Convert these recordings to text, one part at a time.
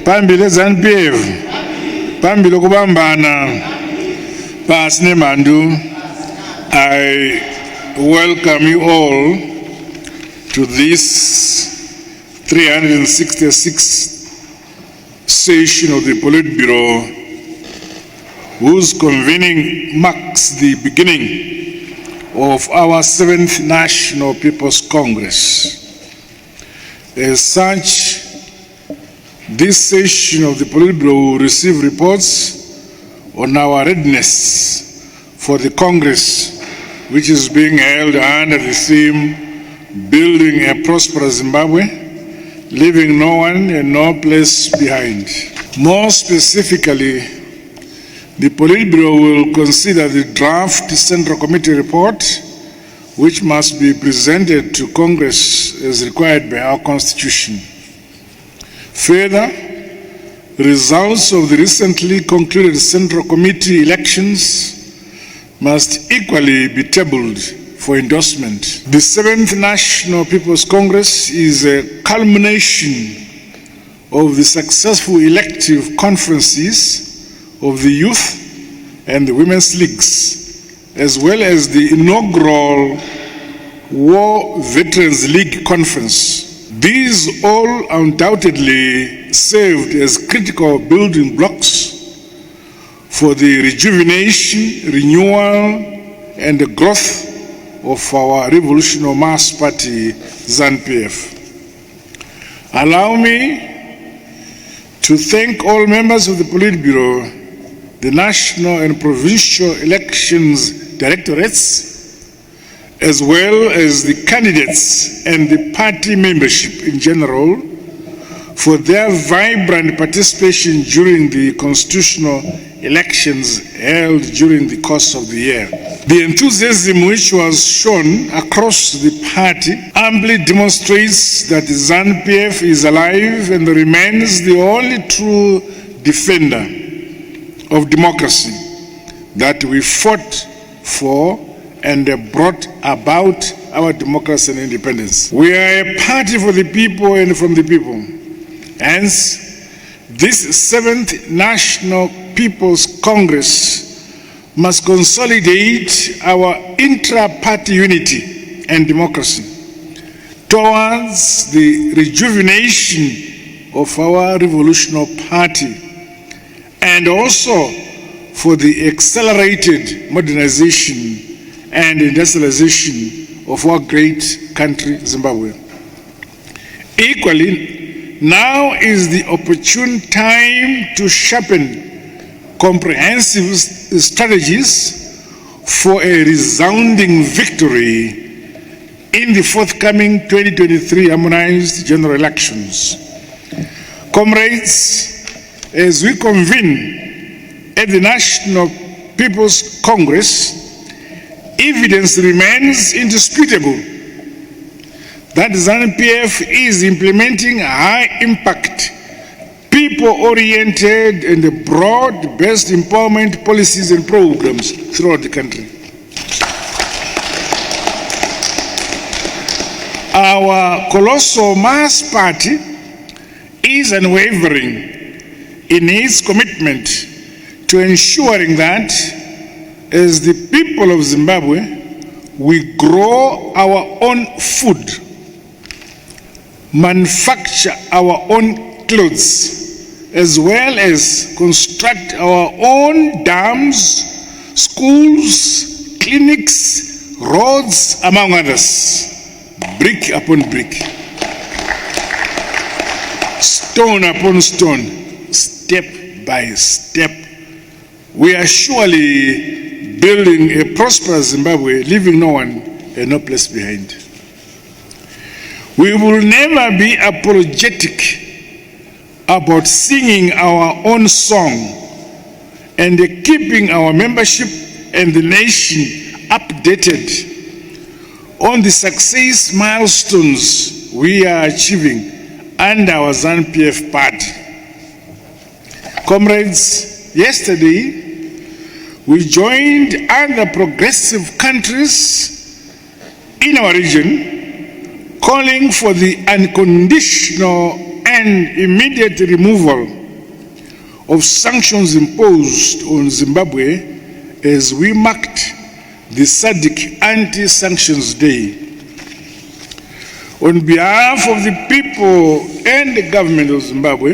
Phambili ZANU-PF, phambili kubambana pasine mandu. I welcome you all to this 366th session of the Politburo, whose convening marks the beginning of our 7th National People's Congress. As such, this session of the Politburo will receive reports on our readiness for the Congress, which is being held under the theme, Building a Prosperous Zimbabwe, Leaving No One and No Place Behind. More specifically, the Politburo will consider the draft Central Committee report, which must be presented to Congress as required by our Constitution. Further, results of the recently concluded Central Committee elections must equally be tabled for endorsement. The 7th National People's Congress is a culmination of the successful elective conferences of the Youth and the Women's Leagues, as well as the inaugural War Veterans League Conference. These all undoubtedly served as critical building blocks for the rejuvenation, renewal, and the growth of our revolutionary mass party, ZANU-PF. Allow me to thank all members of the Politburo, the national and provincial elections directorates, as well as the candidates and the party membership in general, for their vibrant participation during the constitutional elections held during the course of the year. The enthusiasm which was shown across the party amply demonstrates that the ZANU-PF is alive and remains the only true defender of democracy that we fought for and brought about our democracy and independence. We are a party for the people and from the people. Hence, this 7th National People's Congress must consolidate our intra-party unity and democracy towards the rejuvenation of our revolutionary party, and also for the accelerated modernization and industrialization of our great country, Zimbabwe. Equally, now is the opportune time to sharpen comprehensive strategies for a resounding victory in the forthcoming 2023 harmonized general elections. Comrades, as we convene at the National People's Congress, evidence remains indisputable that ZANU-PF is implementing high-impact, people-oriented and broad-based empowerment policies and programs throughout the country. Our colossal mass party is unwavering in its commitment to ensuring that as the people of Zimbabwe, we grow our own food, manufacture our own clothes, as well as construct our own dams, schools, clinics, roads, among others, brick upon brick, stone upon stone, step by step. We are surely building a prosperous Zimbabwe, leaving no one and no place behind. We will never be apologetic about singing our own song and keeping our membership and the nation updated on the success milestones we are achieving under our ZANU-PF party. Comrades, yesterday we joined other progressive countries in our region calling for the unconditional and immediate removal of sanctions imposed on Zimbabwe as we marked the SADC Anti-Sanctions Day. On behalf of the people and the government of Zimbabwe,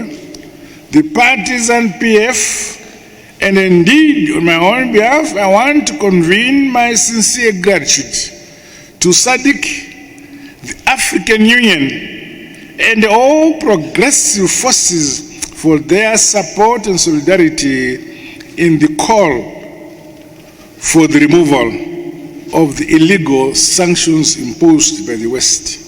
the party's PF, and indeed on my own behalf, I want to convey my sincere gratitude to SADC, the African Union, and all progressive forces for their support and solidarity in the call for the removal of the illegal sanctions imposed by the West.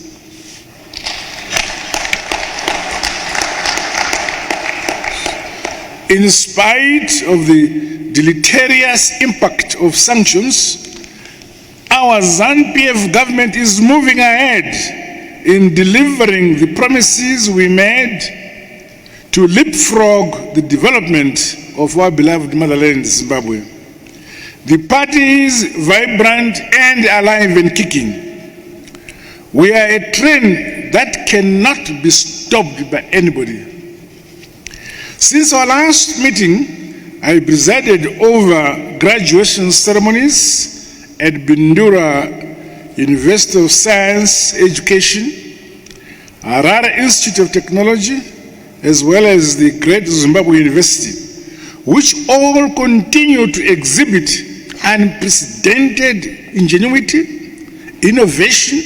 In spite of the deleterious impact of sanctions, our ZANU-PF government is moving ahead in delivering the promises we made to leapfrog the development of our beloved motherland, Zimbabwe. The party is vibrant and alive and kicking. We are a train that cannot be stopped by anybody. Since our last meeting, I presided over graduation ceremonies at Bindura University of Science Education, Harare Institute of Technology, as well as the Great Zimbabwe University, which all continue to exhibit unprecedented ingenuity, innovation,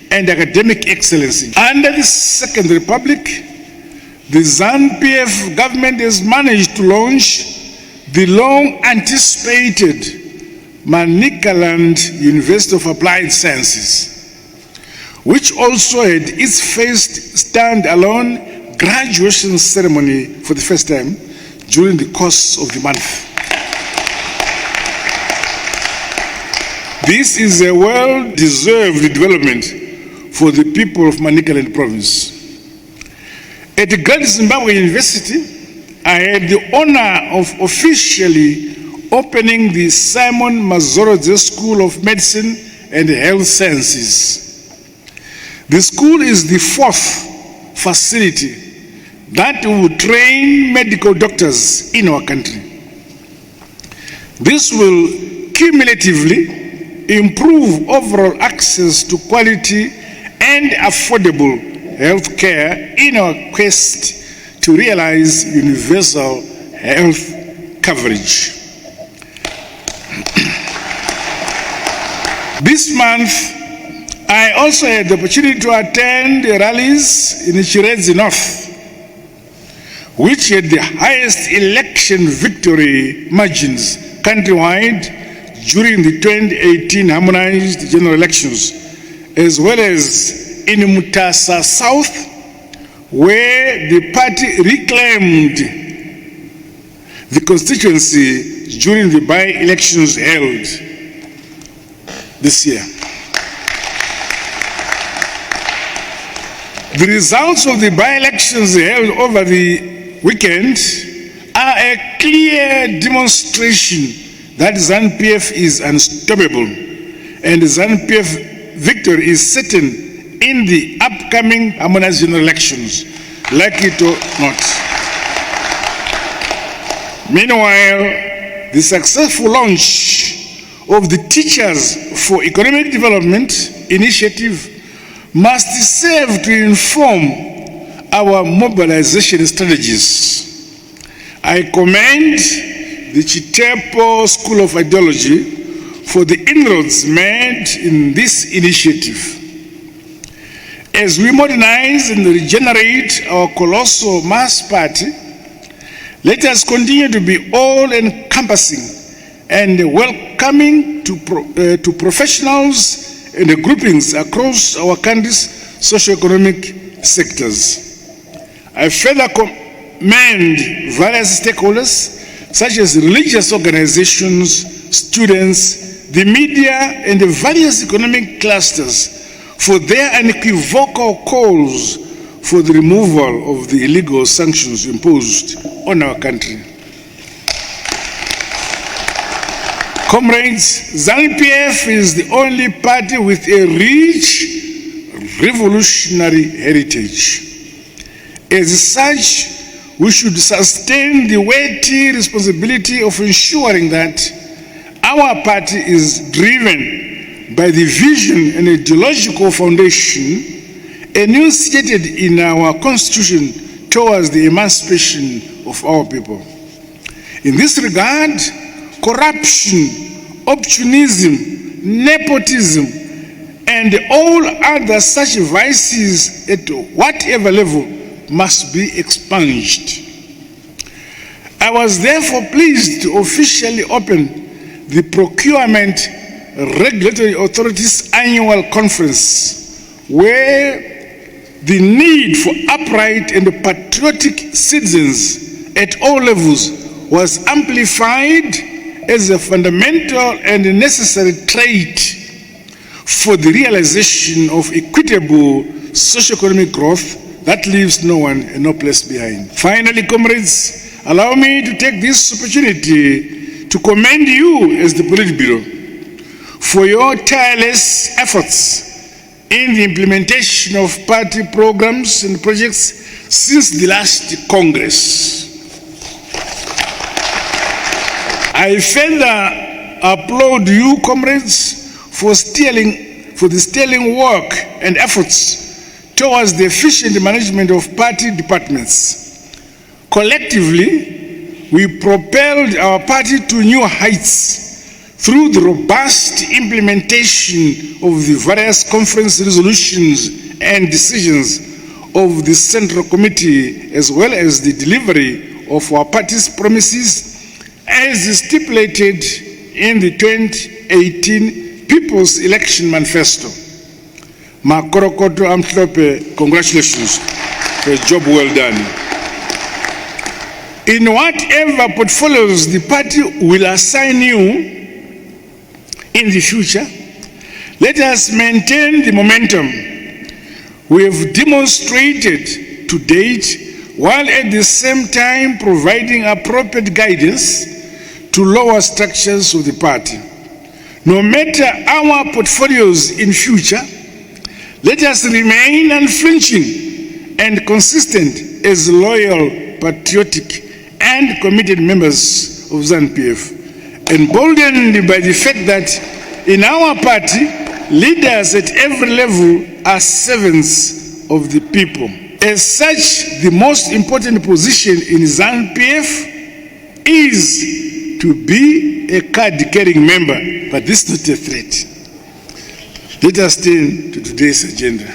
and academic excellence. Under the Second Republic, the ZANU-PF government has managed to launch the long-anticipated Manicaland University of Applied Sciences, which also had its first stand-alone graduation ceremony for the first time during the course of the month. This is a well-deserved development for the people of Manicaland province. At the Great Zimbabwe University, I had the honor of officially opening the Simon Mazorodze School of Medicine and Health Sciences. The school is the fourth facility that will train medical doctors in our country. This will cumulatively improve overall access to quality and affordable health care in our quest to realize universal health coverage. This month, I also had the opportunity to attend rallies in Chiredzi North, which had the highest election victory margins countrywide during the 2018 harmonized general elections, as well as in Mutasa South, where the party reclaimed the constituency during the by-elections held this year. The results of the by-elections held over the weekend are a clear demonstration that ZANU-PF is unstoppable and ZANU-PF victory is certain in the upcoming harmonized general elections, like it or not. Meanwhile, the successful launch of the Teachers for Economic Development initiative must serve to inform our mobilization strategies. I commend the Chitepo School of Ideology for the inroads made in this initiative. As we modernize and regenerate our colossal mass party, let us continue to be all-encompassing and welcoming to professionals and the groupings across our country's socio-economic sectors. I further commend various stakeholders, such as religious organizations, students, the media, and the various economic clusters for their unequivocal calls for the removal of the illegal sanctions imposed on our country. Comrades, ZANU-PF is the only party with a rich revolutionary heritage. As such, we should sustain the weighty responsibility of ensuring that our party is driven by the vision and ideological foundation enunciated in our constitution towards the emancipation of our people. In this regard, corruption, opportunism, nepotism, and all other such vices at whatever level must be expunged. I was therefore pleased to officially open the Procurement Regulatory Authority's annual conference, where the need for upright and patriotic citizens at all levels was amplified as a fundamental and necessary trait for the realization of equitable socio-economic growth that leaves no one and no place behind. Finally, comrades, allow me to take this opportunity to commend you as the Politburo for your tireless efforts in the implementation of party programs and projects since the last Congress. I further applaud you, comrades, for the sterling work and efforts towards the efficient management of party departments. Collectively, we propelled our party to new heights through the robust implementation of the various conference resolutions and decisions of the Central Committee, as well as the delivery of our party's promises as stipulated in the 2018 People's Election Manifesto. Makorokoto Amthlope, congratulations for a job well done. In whatever portfolios the party will assign you in the future, let us maintain the momentum we have demonstrated to date, while at the same time providing appropriate guidance to lower structures of the party. No matter our portfolios in future, let us remain unflinching and consistent as loyal, patriotic, and committed members of ZANU-PF, emboldened by the fact that in our party, leaders at every level are servants of the people. As such, the most important position in ZANU-PF is to be a card-carrying member, but this is not a threat. Let us turn to today's agenda.